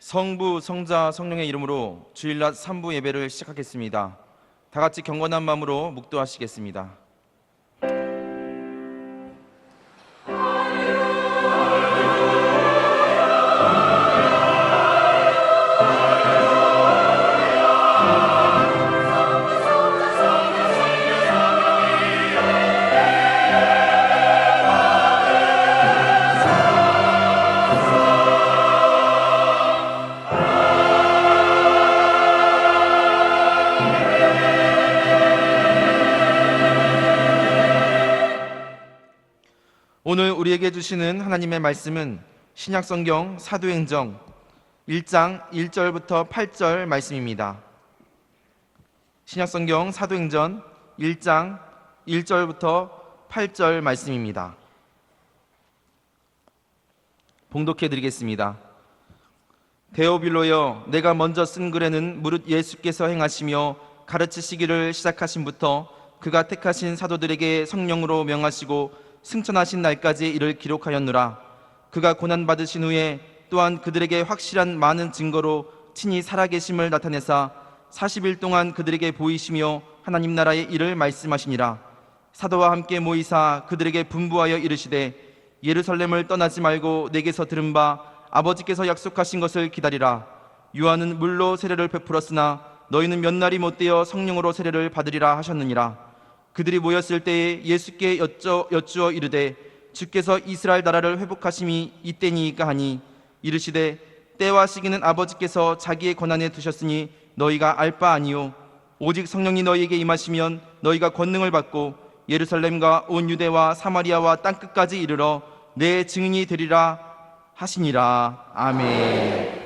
성부, 성자, 성령의 이름으로 주일낮 3부 예배를 시작하겠습니다. 다 같이 경건한 마음으로 묵도하시겠습니다. 오늘 우리에게 주시는 하나님의 말씀은 신약성경 사도행전 1장 1절부터 8절 말씀입니다. 신약성경 사도행전 1장 1절부터 8절 말씀입니다. 봉독해 드리겠습니다. 데오빌로여, 내가 먼저 쓴 글에는 무릇 예수께서 행하시며 가르치시기를 시작하신부터 그가 택하신 사도들에게 성령으로 명하시고 승천하신 날까지 이를 기록하였노라. 그가 고난받으신 후에 또한 그들에게 확실한 많은 증거로 친히 살아계심을 나타내사 40일 동안 그들에게 보이시며 하나님 나라의 일을 말씀하시니라. 사도와 함께 모이사 그들에게 분부하여 이르시되 예루살렘을 떠나지 말고 내게서 들은 바 아버지께서 약속하신 것을 기다리라. 요한은 물로 세례를 베풀었으나 너희는 몇 날이 못되어 성령으로 세례를 받으리라 하셨느니라. 그들이 모였을 때에 예수께 여쭈어 이르되 주께서 이스라엘 나라를 회복하심이 이때니이까 하니 이르시되 때와 시기는 아버지께서 자기의 권한에 두셨으니 너희가 알 바 아니요 오직 성령이 너희에게 임하시면 너희가 권능을 받고 예루살렘과 온 유대와 사마리아와 땅끝까지 이르러 내 증인이 되리라 하시니라. 아멘.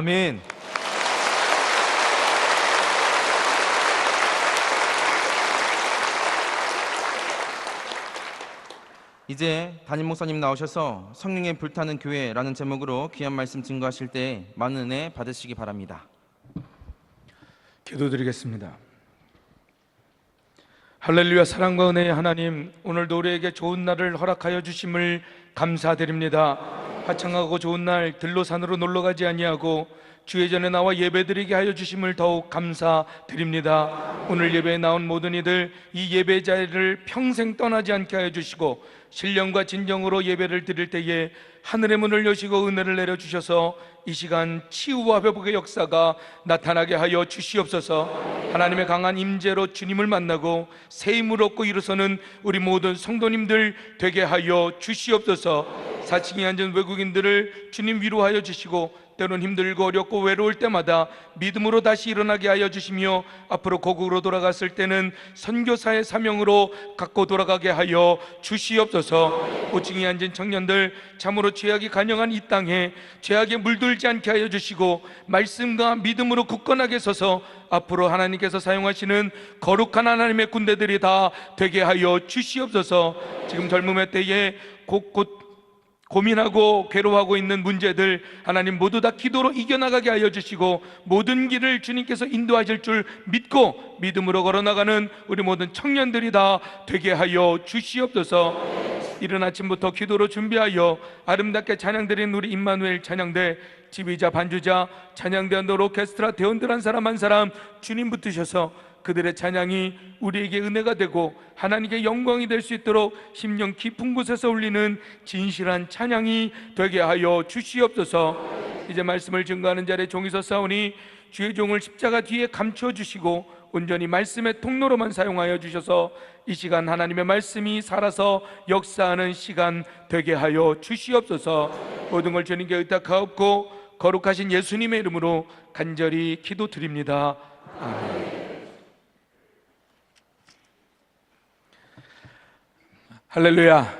아멘. 이제 담임 목사님 나오셔서 성령의 불타는 교회라는 제목으로 귀한 말씀 증거하실 때 많은 은혜 받으시기 바랍니다. 기도드리겠습니다. 할렐루야. 사랑과 은혜의 하나님, 오늘도 우리에게 좋은 날을 허락하여 주심을 감사드립니다. 화창하고 좋은 날 들로산으로 놀러가지 아니하고 주의 전에 나와 예배드리게 하여 주심을 더욱 감사드립니다. 오늘 예배에 나온 모든 이들 이 예배 자리를 평생 떠나지 않게 하여 주시고 신령과 진정으로 예배를 드릴 때에 하늘의 문을 여시고 은혜를 내려주셔서 이 시간 치유와 회복의 역사가 나타나게 하여 주시옵소서. 하나님의 강한 임재로 주님을 만나고 새 힘을 얻고 일어서는 우리 모든 성도님들 되게 하여 주시옵소서. 4층에 앉은 외국인들을 주님 위로하여 주시고 때론 힘들고 어렵고 외로울 때마다 믿음으로 다시 일어나게 하여 주시며 앞으로 고국으로 돌아갔을 때는 선교사의 사명으로 갖고 돌아가게 하여 주시옵소서. 5층에 앉은 청년들 참으로 죄악이 간영한 이 땅에 죄악에 물들지 않게 하여 주시고 말씀과 믿음으로 굳건하게 서서 앞으로 하나님께서 사용하시는 거룩한 하나님의 군대들이 다 되게 하여 주시옵소서. 지금 젊음의 때에 곳곳 고민하고 괴로워하고 있는 문제들 하나님 모두 다 기도로 이겨나가게 하여 주시고 모든 길을 주님께서 인도하실 줄 믿고 믿음으로 걸어나가는 우리 모든 청년들이 다 되게 하여 주시옵소서. 이른 아침부터 기도로 준비하여 아름답게 찬양드린 우리 임마누엘 찬양대 지휘자 반주자 찬양대 한도 오케스트라 대원들 한 사람 한 사람 주님 붙으셔서 그들의 찬양이 우리에게 은혜가 되고 하나님께 영광이 될 수 있도록 심령 깊은 곳에서 울리는 진실한 찬양이 되게 하여 주시옵소서. 이제 말씀을 증거하는 자리에 종이 섰사오니 주의 종을 십자가 뒤에 감춰주시고 온전히 말씀의 통로로만 사용하여 주셔서 이 시간 하나님의 말씀이 살아서 역사하는 시간 되게 하여 주시옵소서. 모든 걸 주님께 의탁하옵고 거룩하신 예수님의 이름으로 간절히 기도드립니다. 아멘. 할렐루야.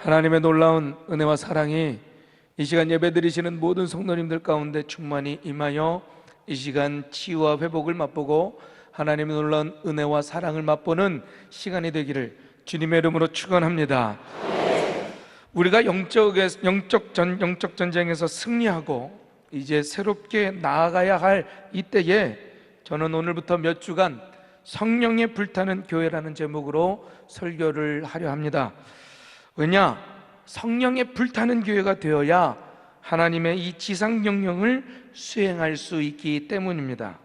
하나님의 놀라운 은혜와 사랑이 이 시간 예배드리시는 모든 성도님들 가운데 충만히 임하여 이 시간 치유와 회복을 맛보고 하나님의 놀라운 은혜와 사랑을 맛보는 시간이 되기를 주님의 이름으로 축원합니다. 우리가 영적 전쟁에서 승리하고 이제 새롭게 나아가야 할 이때에 저는 오늘부터 몇 주간 성령의 불타는 교회라는 제목으로 설교를 하려 합니다. 왜냐? 성령의 불타는 교회가 되어야 하나님의 이 지상 명령을 수행할 수 있기 때문입니다.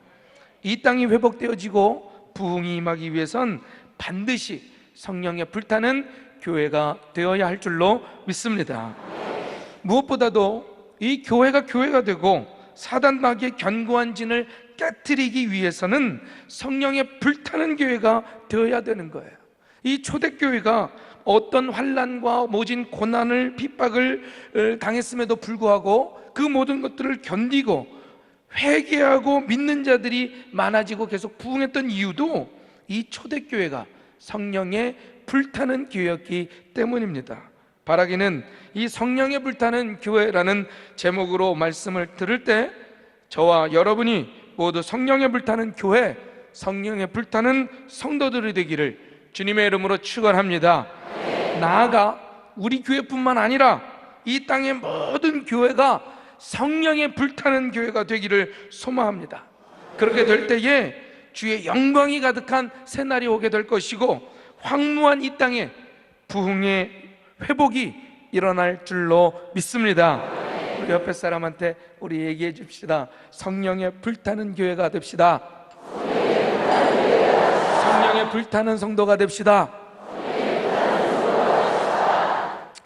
이 땅이 회복되어지고 부흥이 임하기 위해선 반드시 성령의 불타는 교회가 되어야 할 줄로 믿습니다. 무엇보다도 이 교회가 교회가 되고 사단 마귀의 견고한 진을 깨트리기 위해서는 성령의 불타는 교회가 되어야 되는 거예요. 이 초대교회가 어떤 환난과 모진 고난을 핍박을 당했음에도 불구하고 그 모든 것들을 견디고 회개하고 믿는 자들이 많아지고 계속 부흥했던 이유도 이 초대교회가 성령의 불타는 교회였기 때문입니다. 바라기는 이 성령의 불타는 교회라는 제목으로 말씀을 들을 때 저와 여러분이 모두 성령의 불타는 교회, 성령의 불타는 성도들이 되기를 주님의 이름으로 축원합니다. 나아가 우리 교회뿐만 아니라 이 땅의 모든 교회가 성령의 불타는 교회가 되기를 소망합니다. 그렇게 될 때에 주의 영광이 가득한 새날이 오게 될 것이고 황무한 이 땅에 부흥의 회복이 일어날 줄로 믿습니다. 우리 옆에 사람한테 우리 얘기해 줍시다. 성령의 불타는 교회가 됩시다. 성령의 불타는 성도가 됩시다.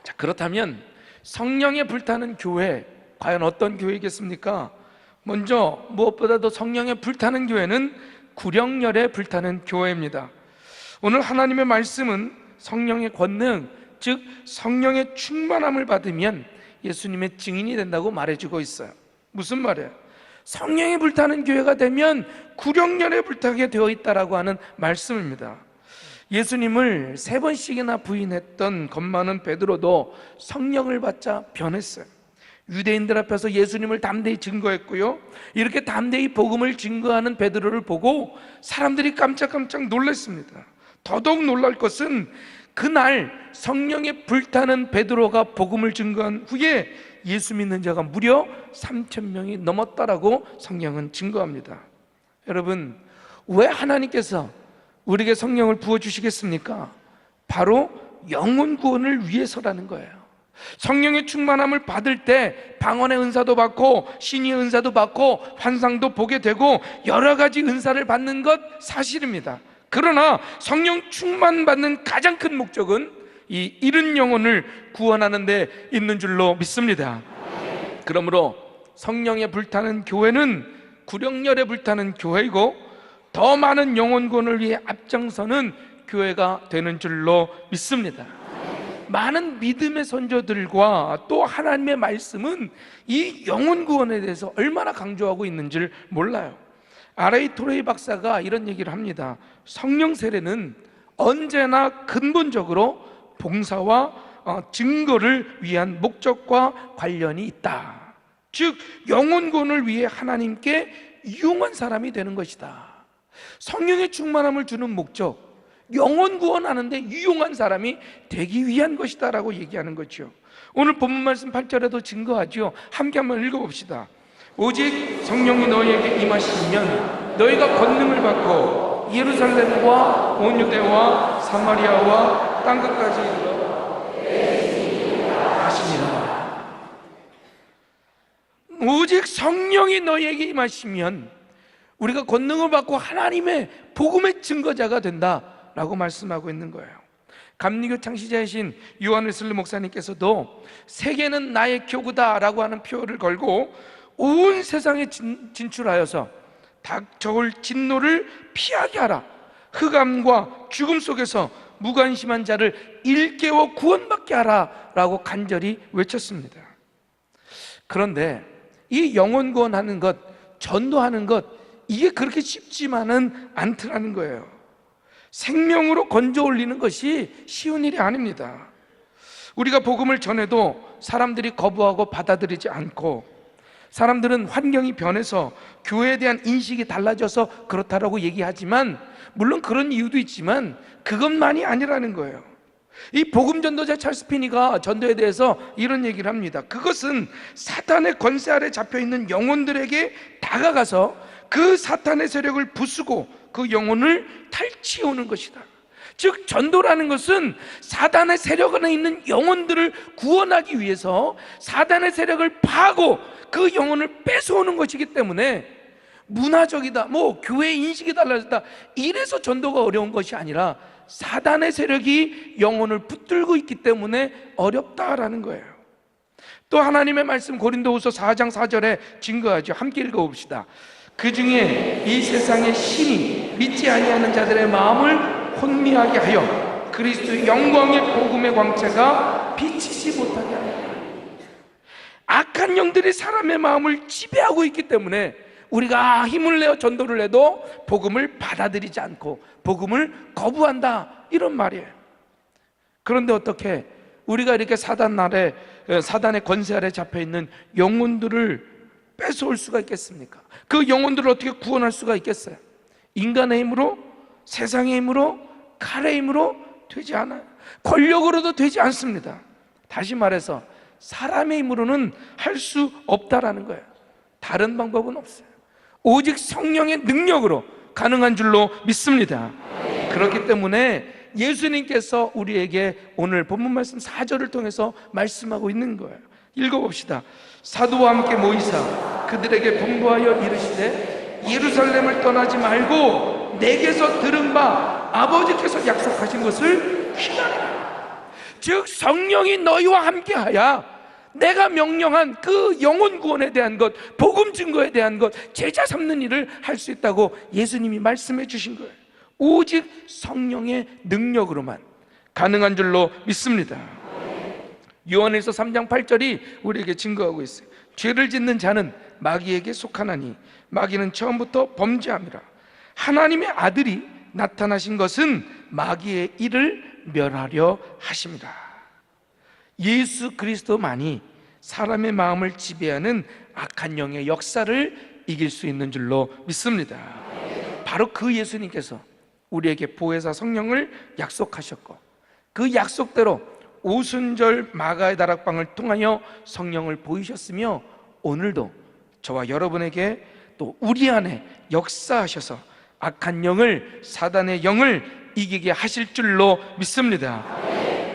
자, 그렇다면 성령의 불타는 교회, 과연 어떤 교회이겠습니까? 먼저 무엇보다도 성령의 불타는 교회는 구령열에 불타는 교회입니다. 오늘 하나님의 말씀은 성령의 권능, 즉 성령의 충만함을 받으면 예수님의 증인이 된다고 말해주고 있어요. 무슨 말이에요? 성령이 불타는 교회가 되면 구령열에 불타게 되어 있다라고 하는 말씀입니다. 예수님을 3번씩이나 부인했던 겁 많은 베드로도 성령을 받자 변했어요. 유대인들 앞에서 예수님을 담대히 증거했고요, 이렇게 담대히 복음을 증거하는 베드로를 보고 사람들이 깜짝깜짝 놀랐습니다. 더더욱 놀랄 것은 그날 성령에 불타는 베드로가 복음을 증거한 후에 예수 믿는 자가 무려 3,000명이 넘었다라고 성경은 증거합니다. 여러분, 왜 하나님께서 우리에게 성령을 부어주시겠습니까? 바로 영혼 구원을 위해서라는 거예요. 성령의 충만함을 받을 때 방언의 은사도 받고 신의의 은사도 받고 환상도 보게 되고 여러 가지 은사를 받는 것 사실입니다. 그러나 성령 충만 받는 가장 큰 목적은 이 잃은 영혼을 구원하는 데 있는 줄로 믿습니다. 그러므로 성령에 불타는 교회는 구령열에 불타는 교회이고 더 많은 영혼 구원을 위해 앞장서는 교회가 되는 줄로 믿습니다. 많은 믿음의 선조들과 또 하나님의 말씀은 이 영혼 구원에 대해서 얼마나 강조하고 있는지를 몰라요. R.A. 토레이 박사가 이런 얘기를 합니다. 성령 세례는 언제나 근본적으로 봉사와 증거를 위한 목적과 관련이 있다. 즉 영혼 구원을 위해 하나님께 유용한 사람이 되는 것이다. 성령의 충만함을 주는 목적, 영혼 구원하는데 유용한 사람이 되기 위한 것이다 라고 얘기하는 거죠. 오늘 본문 말씀 8절에도 증거하죠. 함께 한번 읽어봅시다. 오직 성령이 너희에게 임하시면 너희가 권능을 받고 예루살렘과 온 유대와 사마리아와 땅끝까지 하시니라. 오직 성령이 너희에게 임하시면 우리가 권능을 받고 하나님의 복음의 증거자가 된다라고 말씀하고 있는 거예요. 감리교 창시자이신 요한 웨슬리 목사님께서도 세계는 나의 교구다라고 하는 표어를 걸고 온 세상에 진출하여서 닥쳐올 진노를 피하게 하라, 흑암과 죽음 속에서 무관심한 자를 일깨워 구원받게 하라 라고 간절히 외쳤습니다. 그런데 이 영혼 구원하는 것, 전도하는 것, 이게 그렇게 쉽지만은 않더라는 거예요. 생명으로 건져 올리는 것이 쉬운 일이 아닙니다. 우리가 복음을 전해도 사람들이 거부하고 받아들이지 않고, 사람들은 환경이 변해서 교회에 대한 인식이 달라져서 그렇다라고 얘기하지만, 물론 그런 이유도 있지만 그것만이 아니라는 거예요. 이 복음 전도자 찰스 피니가 전도에 대해서 이런 얘기를 합니다. 그것은 사탄의 권세 아래 잡혀있는 영혼들에게 다가가서 그 사탄의 세력을 부수고 그 영혼을 탈취해오는 것이다. 즉 전도라는 것은 사단의 세력 안에 있는 영혼들을 구원하기 위해서 사단의 세력을 파고 그 영혼을 뺏어오는 것이기 때문에 문화적이다, 교회 인식이 달라졌다, 이래서 전도가 어려운 것이 아니라 사단의 세력이 영혼을 붙들고 있기 때문에 어렵다라는 거예요. 또 하나님의 말씀 고린도후서 4장 4절에 증거하죠. 함께 읽어봅시다. 그 중에 이 세상의 신이 믿지 아니하는 자들의 마음을 혼미하게 하여 그리스도의 영광의 복음의 광채가 비치지 못하게 하라. 악한 영들이 사람의 마음을 지배하고 있기 때문에 우리가 힘을 내어 전도를 해도 복음을 받아들이지 않고 복음을 거부한다, 이런 말이에요. 그런데 어떻게 우리가 이렇게 사단의 권세 아래 잡혀있는 영혼들을 뺏어올 수가 있겠습니까? 그 영혼들을 어떻게 구원할 수가 있겠어요? 인간의 힘으로, 세상의 힘으로, 칼의 힘으로 되지 않아요. 권력으로도 되지 않습니다. 다시 말해서 사람의 힘으로는 할 수 없다라는 거예요. 다른 방법은 없어요. 오직 성령의 능력으로 가능한 줄로 믿습니다. 그렇기 때문에 예수님께서 우리에게 오늘 본문 말씀 4절을 통해서 말씀하고 있는 거예요. 읽어봅시다. 사도와 함께 모이사 그들에게 분부하여 이르시되 예루살렘을 떠나지 말고 내게서 들은 바 아버지께서 약속하신 것을 기다리라. 즉 성령이 너희와 함께하야 내가 명령한 그 영혼 구원에 대한 것, 복음 증거에 대한 것, 제자 삼는 일을 할 수 있다고 예수님이 말씀해 주신 거예요. 오직 성령의 능력으로만 가능한 줄로 믿습니다. 요한일서 3장 8절이 우리에게 증거하고 있어요. 죄를 짓는 자는 마귀에게 속하나니 마귀는 처음부터 범죄함이라. 하나님의 아들이 나타나신 것은 마귀의 일을 멸하려 하심이라. 예수 그리스도만이 사람의 마음을 지배하는 악한 영의 역사를 이길 수 있는 줄로 믿습니다. 바로 그 예수님께서 우리에게 보혜사 성령을 약속하셨고, 그 약속대로 오순절 마가의 다락방을 통하여 성령을 보이셨으며, 오늘도 저와 여러분에게 또 우리 안에 역사하셔서 악한 영을, 사단의 영을 이기게 하실 줄로 믿습니다.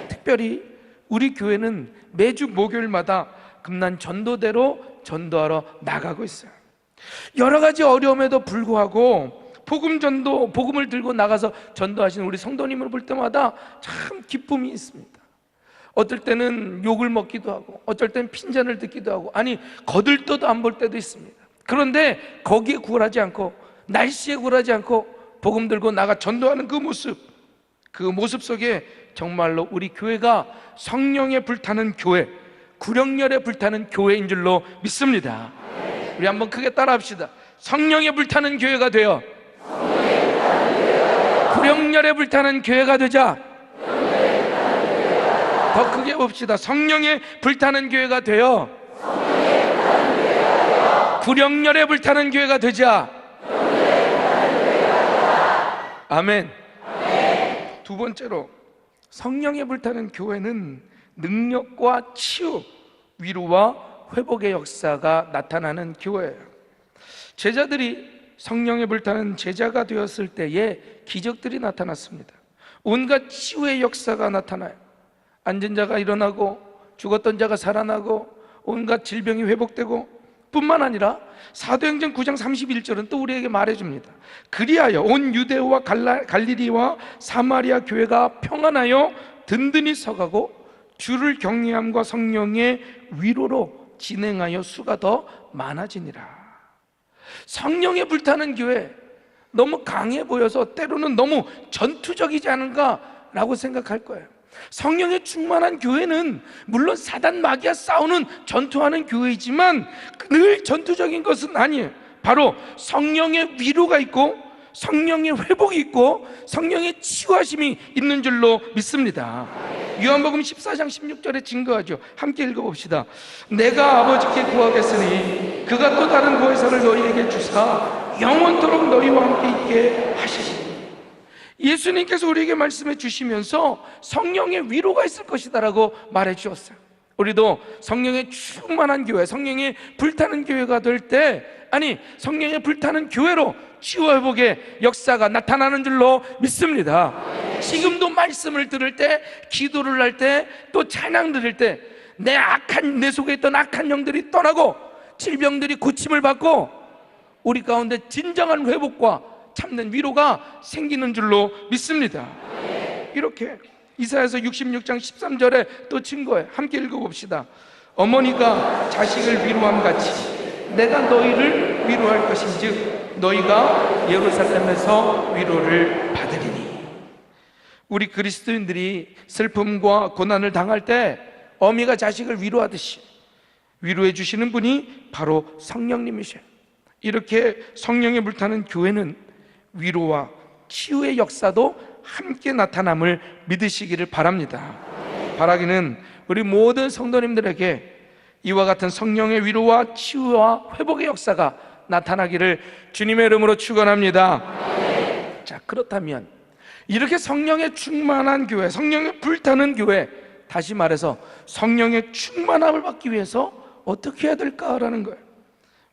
특별히 우리 교회는 매주 목요일마다 금난 전도대로 전도하러 나가고 있어요. 여러 가지 어려움에도 불구하고 복음을 들고 나가서 전도하시는 우리 성도님을 볼 때마다 참 기쁨이 있습니다. 어떨 때는 욕을 먹기도 하고, 어떨 때는 핀잔을 듣기도 하고, 아니 거들떠도 안 볼 때도 있습니다. 그런데 거기에 굴하지 않고, 날씨에 굴하지 않고 복음 들고 나가 전도하는 그 모습 속에 정말로 우리 교회가 성령에 불타는 교회, 구령열에 불타는 교회인 줄로 믿습니다. 우리 한번 크게 따라합시다. 성령에 불타는 교회가 되어 구령열에 불타는 교회가 되자. 더 크게 봅시다. 성령에 불타는 교회가 되어 구령열에 불타는 교회가 되자. 아멘. 두 번째로, 성령에 불타는 교회는 능력과 치유, 위로와 회복의 역사가 나타나는 교회예요. 제자들이 성령에 불타는 제자가 되었을 때에 기적들이 나타났습니다. 온갖 치유의 역사가 나타나요. 앉은 자가 일어나고, 죽었던 자가 살아나고, 온갖 질병이 회복되고, 뿐만 아니라 사도행전 9장 31절은 또 우리에게 말해줍니다. 그리하여 온 유대와 갈릴리와 사마리아 교회가 평안하여 든든히 서가고 주를 경외함과 성령의 위로로 진행하여 수가 더 많아지니라. 성령에 불타는 교회, 너무 강해 보여서 때로는 너무 전투적이지 않은가라고 생각할 거예요. 성령에 충만한 교회는 물론 사단 마귀와 싸우는, 전투하는 교회이지만 늘 전투적인 것은 아니에요. 바로 성령의 위로가 있고, 성령의 회복이 있고, 성령의 치유하심이 있는 줄로 믿습니다. 요한복음 14장 16절에 증거하죠. 함께 읽어봅시다. 내가 아버지께 구하겠으니 그가 또 다른 보혜사를 너희에게 주사 영원토록 너희와 함께 있게 하시리니. 예수님께서 우리에게 말씀해 주시면서 성령의 위로가 있을 것이다라고 말해 주셨어요. 우리도 성령에 충만한 교회, 성령에 불타는 교회가 될 때, 아니 성령에 불타는 교회로 치유와 회복의 역사가 나타나는 줄로 믿습니다. 지금도 말씀을 들을 때, 기도를 할 때, 또 찬양 들을 때 내 속에 있던 악한 영들이 떠나고 질병들이 고침을 받고 우리 가운데 진정한 회복과 참는 위로가 생기는 줄로 믿습니다. 이렇게 이사야서 66장 13절에 또 증거해. 함께 읽어봅시다. 어머니가 자식을 위로함 같이 내가 너희를 위로할 것인즉 너희가 예루살렘에서 위로를 받으리니. 우리 그리스도인들이 슬픔과 고난을 당할 때 어미가 자식을 위로하듯이 위로해 주시는 분이 바로 성령님이셔요. 이렇게 성령에 불타는 교회는 위로와 치유의 역사도 함께 나타남을 믿으시기를 바랍니다. 바라기는 우리 모든 성도님들에게 이와 같은 성령의 위로와 치유와 회복의 역사가 나타나기를 주님의 이름으로 축원합니다. 자, 그렇다면 이렇게 성령에 충만한 교회, 성령에 불타는 교회, 다시 말해서 성령의 충만함을 받기 위해서 어떻게 해야 될까라는 거예요.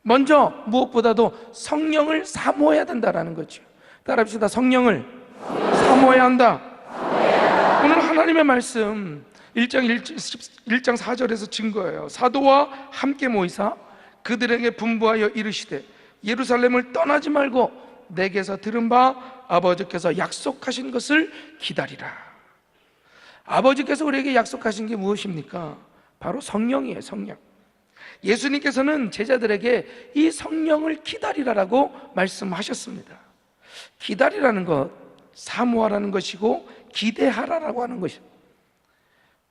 먼저 무엇보다도 성령을 사모해야 된다라는 거죠. 따라합시다. 성령을 사모해야 한다. 오늘 하나님의 말씀 1장 4절에서 증거예요. 사도와 함께 모이사 그들에게 분부하여 이르시되 예루살렘을 떠나지 말고 내게서 들은 바 아버지께서 약속하신 것을 기다리라. 아버지께서 우리에게 약속하신 게 무엇입니까? 바로 성령이에요. 성령. 예수님께서는 제자들에게 이 성령을 기다리라라고 말씀하셨습니다. 기다리라는 것, 사모하라는 것이고 기대하라라고 하는 것입니다.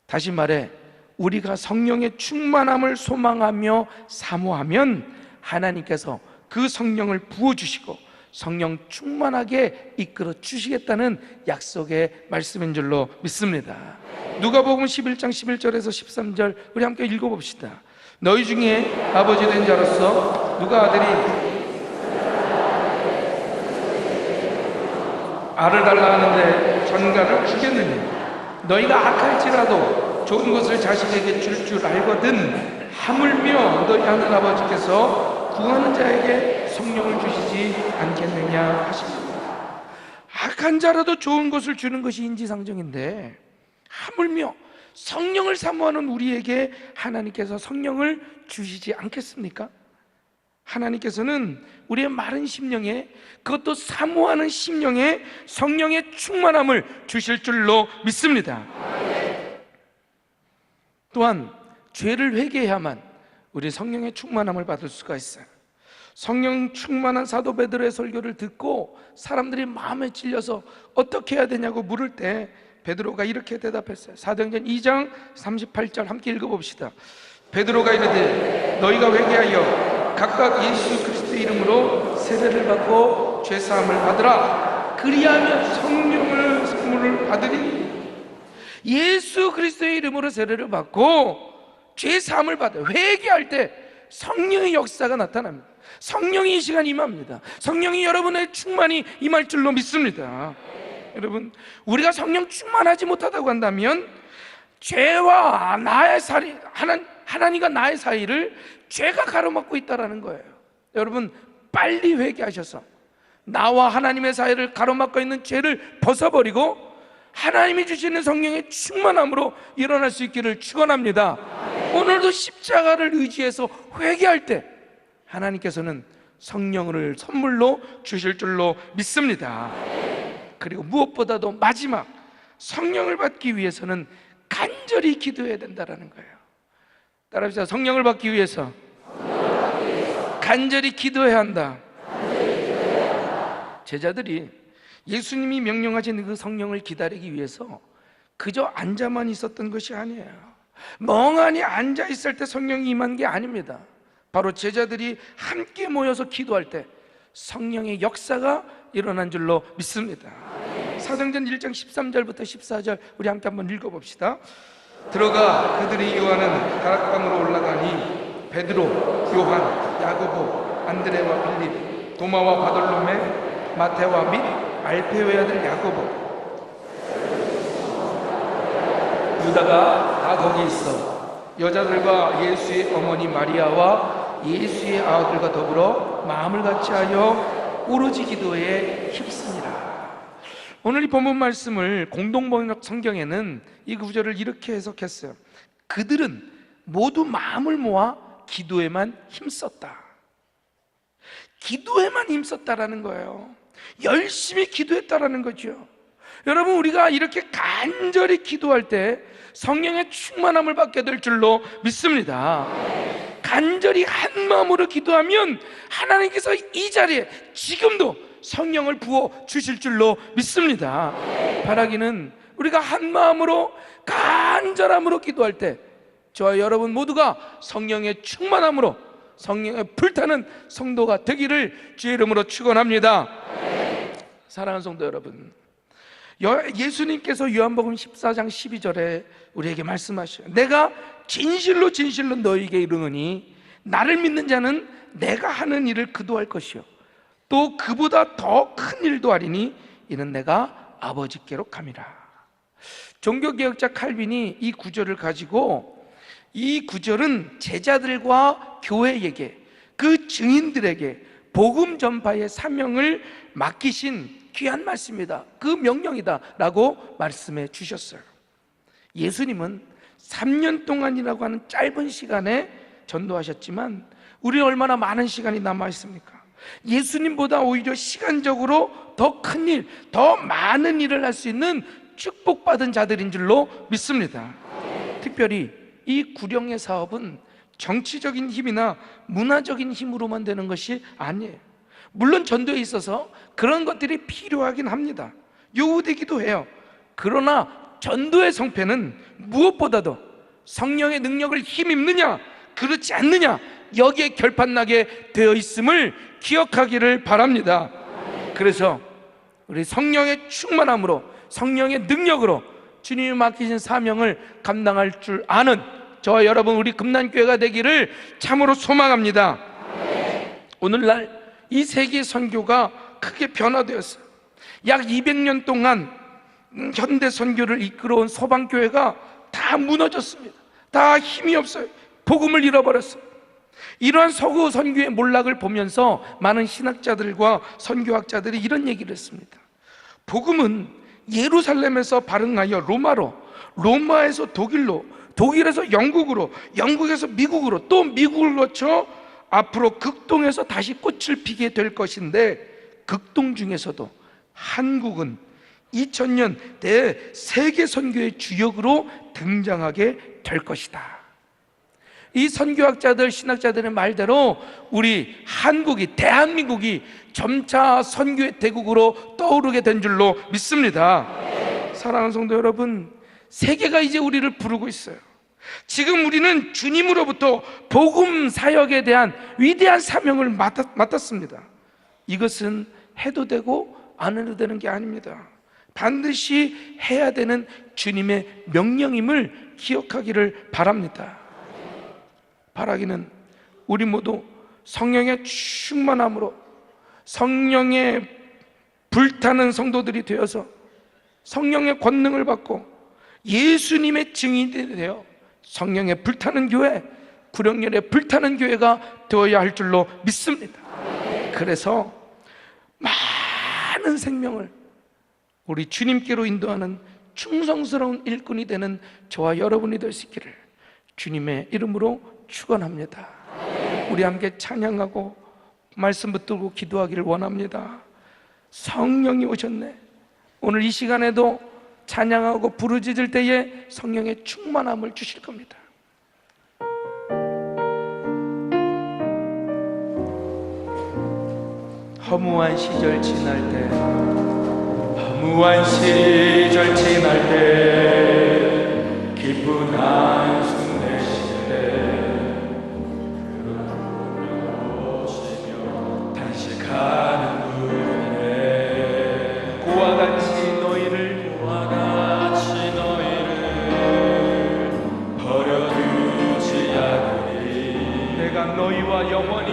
다시 말해 우리가 성령의 충만함을 소망하며 사모하면 하나님께서 그 성령을 부어주시고 성령 충만하게 이끌어 주시겠다는 약속의 말씀인 줄로 믿습니다. 누가복음 11장 11절에서 13절 우리 함께 읽어봅시다. 너희 중에 아버지 된 자로서 누가 아들이 알을 달라 하는데 전가를 주겠느냐? 너희가 악할지라도 좋은 것을 자식에게 줄 줄 알거든 하물며 너희 하늘 아버지께서 구하는 자에게 성령을 주시지 않겠느냐 하십니다. 악한 자라도 좋은 것을 주는 것이 인지상정인데 하물며 성령을 사모하는 우리에게 하나님께서 성령을 주시지 않겠습니까? 하나님께서는 우리의 마른 심령에, 그것도 사모하는 심령에 성령의 충만함을 주실 줄로 믿습니다. 또한 죄를 회개해야만 우리 성령의 충만함을 받을 수가 있어요. 성령 충만한 사도 베드로의 설교를 듣고 사람들이 마음에 찔려서 어떻게 해야 되냐고 물을 때 베드로가 이렇게 대답했어요. 사도행전 2장 38절 함께 읽어봅시다. 베드로가 이르되 너희가 회개하여 각각 예수 그리스도의 이름으로 세례를 받고 죄사함을 받으라. 그리하면 성령을 선물을 받으리니. 예수 그리스도의 이름으로 세례를 받고 죄사함을 받아 회개할 때 성령의 역사가 나타납니다. 성령이 이 시간 임합니다. 성령이 여러분의 충만이 임할 줄로 믿습니다. 여러분, 우리가 성령 충만하지 못하다고 한다면 죄와 나의 사이, 하나님과 나의 사이를 죄가 가로막고 있다는 거예요. 여러분, 빨리 회개하셔서 나와 하나님의 사이를 가로막고 있는 죄를 벗어버리고 하나님이 주시는 성령의 충만함으로 일어날 수 있기를 축원합니다. 오늘도 십자가를 의지해서 회개할 때 하나님께서는 성령을 선물로 주실 줄로 믿습니다. 그리고 무엇보다도 마지막, 성령을 받기 위해서는 간절히 기도해야 된다는 거예요. 따라합시다. 성령을 받기 위해서 간절히 기도해야 한다. 제자들이 예수님이 명령하신 그 성령을 기다리기 위해서 그저 앉아만 있었던 것이 아니에요. 멍하니 앉아 있을 때 성령이 임한 게 아닙니다. 바로 제자들이 함께 모여서 기도할 때 성령의 역사가 일어난 줄로 믿습니다. 사도행전 1장 13절부터 14절 우리 함께 한번 읽어봅시다. 들어가 그들이 요하는 다락방으로 올라가니 베드로, 요한, 야고보, 안드레와 빌립, 도마와 바돌로메, 마테와 및 알페오의 아들 야고보, 유다가 다 거기 있어 여자들과 예수의 어머니 마리아와 예수의 아들과 더불어 마음을 같이하여 오로지 기도에 힘쓰니라. 오늘 이 본문 말씀을 공동번역 성경에는 이 구절을 이렇게 해석했어요. 그들은 모두 마음을 모아 기도에만 힘썼다. 기도에만 힘썼다라는 거예요. 열심히 기도했다라는 거죠. 여러분, 우리가 이렇게 간절히 기도할 때 성령의 충만함을 받게 될 줄로 믿습니다. 간절히 한 마음으로 기도하면 하나님께서 이 자리에 지금도 성령을 부어 주실 줄로 믿습니다. 바라기는 우리가 한 마음으로 간절함으로 기도할 때 저와 여러분 모두가 성령의 충만함으로 성령의 불타는 성도가 되기를 주의 이름으로 축원합니다. 사랑하는 성도 여러분, 예수님께서 요한복음 14장 12절에 우리에게 말씀하셔요. 내가 진실로 진실로 너희에게 이르노니 나를 믿는 자는 내가 하는 일을 그도 할 것이요 또 그보다 더 큰 일도 하리니 이는 내가 아버지께로 감이라. 종교개혁자 칼빈이 이 구절을 가지고, 이 구절은 제자들과 교회에게, 그 증인들에게 복음 전파의 사명을 맡기신 귀한 말씀이다, 그 명령이다 라고 말씀해 주셨어요. 예수님은 3년 동안이라고 하는 짧은 시간에 전도하셨지만 우리 얼마나 많은 시간이 남아 있습니까? 예수님보다 오히려 시간적으로 더 큰 일, 더 많은 일을 할 수 있는 축복받은 자들인 줄로 믿습니다. 특별히 이 구령의 사업은 정치적인 힘이나 문화적인 힘으로만 되는 것이 아니에요. 물론 전도에 있어서 그런 것들이 필요하긴 합니다. 요구되기도 해요. 그러나 전도의 성패는 무엇보다도 성령의 능력을 힘입느냐 그렇지 않느냐, 여기에 결판나게 되어 있음을 기억하기를 바랍니다. 그래서 우리 성령의 충만함으로, 성령의 능력으로 주님이 맡기신 사명을 감당할 줄 아는 저와 여러분 우리 금난교회가 되기를 참으로 소망합니다. 오늘날 이 세계 선교가 크게 변화되었어요. 약 200년 동안 현대 선교를 이끌어온 서방교회가 다 무너졌습니다. 다 힘이 없어요. 복음을 잃어버렸어요. 이러한 서구 선교의 몰락을 보면서 많은 신학자들과 선교학자들이 이런 얘기를 했습니다. 복음은 예루살렘에서 발흥하여 로마로, 로마에서 독일로, 독일에서 영국으로, 영국에서 미국으로, 또 미국을 거쳐 앞으로 극동에서 다시 꽃을 피게 될 것인데, 극동 중에서도 한국은 2000년 대 세계 선교의 주역으로 등장하게 될 것이다. 이 선교학자들, 신학자들의 말대로 우리 한국이, 대한민국이 점차 선교의 대국으로 떠오르게 된 줄로 믿습니다. 사랑하는 성도 여러분, 세계가 이제 우리를 부르고 있어요. 지금 우리는 주님으로부터 복음 사역에 대한 위대한 사명을 맡았습니다. 이것은 해도 되고 안 해도 되는 게 아닙니다. 반드시 해야 되는 주님의 명령임을 기억하기를 바랍니다. 바라기는 우리 모두 성령의 충만함으로 성령의 불타는 성도들이 되어서 성령의 권능을 받고 예수님의 증인이 되어 성령의 불타는 교회, 구령열의 불타는 교회가 되어야 할 줄로 믿습니다. 그래서 많은 생명을 우리 주님께로 인도하는 충성스러운 일꾼이 되는 저와 여러분이 될 수 있기를 주님의 이름으로 축원합니다. 우리 함께 찬양하고 말씀 붙들고 기도하기를 원합니다. 성령이 오셨네. 오늘 이 시간에도 찬양하고 부르짖을 때에 성령의 충만함을 주실 겁니다. 허무한 시절 지날 때, 허무한 시절 지날 때, 기쁜 한숨 내쉴 때, 오시며 단식하는 눈에 고와 같이 너희를 버려두지 않으리. 내가 너희와 영원히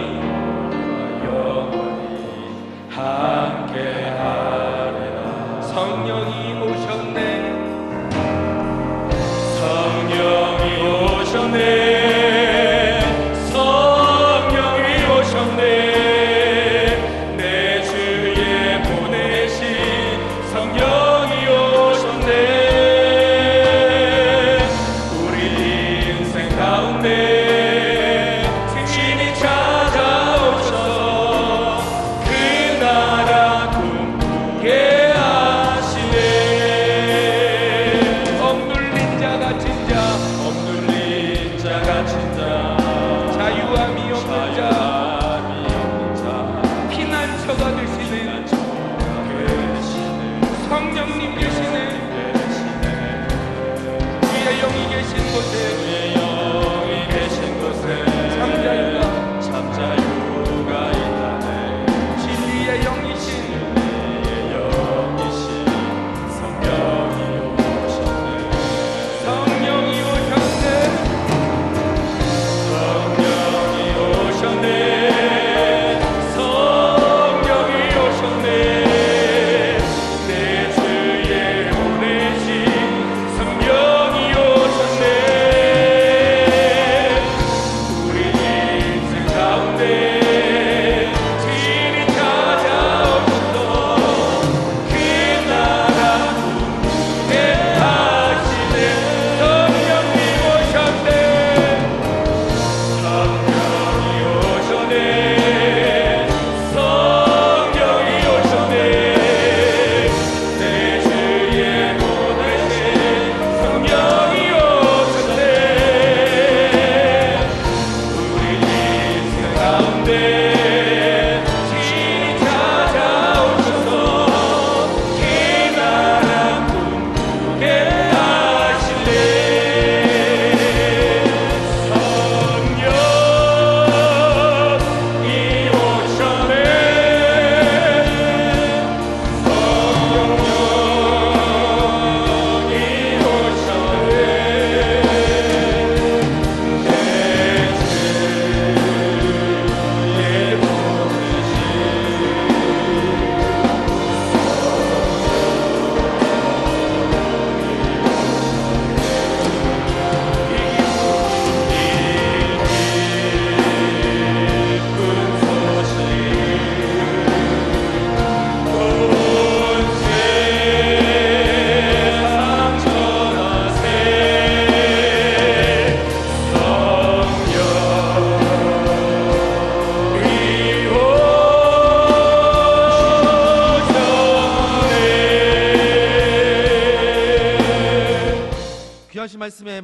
함께하리라. 성령이 오셨네. 성령이 오셨네. 성령이 오셨네. 내 주에 보내신 성령이 오셨네. 우리 인생 가운데 신이 찾아오셔서 그 나라 꿈꾸게 하시네. 억눌린 자가 진자, 억눌린 자가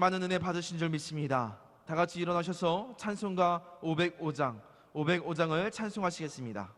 많은 은혜 받으신 줄 믿습니다. 다 같이 일어나셔서 찬송가 505장을 찬송하시겠습니다.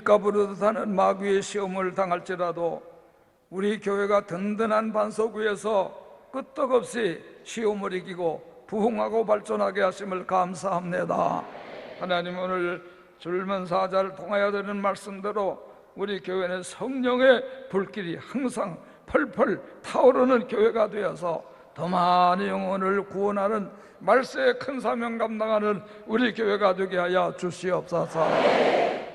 밀가부르듯 하는 마귀의 시험을 당할지라도 우리 교회가 든든한 반석 위에서 끄떡없이 시험을 이기고 부흥하고 발전하게 하심을 감사합니다. 하나님, 오늘 줄면 사자를 통하여 드리는 말씀대로 우리 교회는 성령의 불길이 항상 펄펄 타오르는 교회가 되어서 더 많은 영혼을 구원하는 말세의 큰 사명 감당하는 우리 교회가 되게 하여 주시옵소서.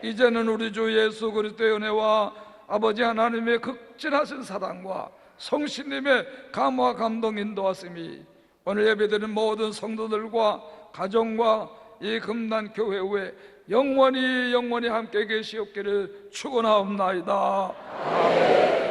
이제는 우리 주 예수 그리스도의 은혜와 아버지 하나님의 극진하신 사랑과 성신님의 감화 감동 인도하심이 오늘 예배드리는 모든 성도들과 가정과 이 금단 교회 후에 영원히 함께 계시옵기를 축원하옵나이다. 아멘.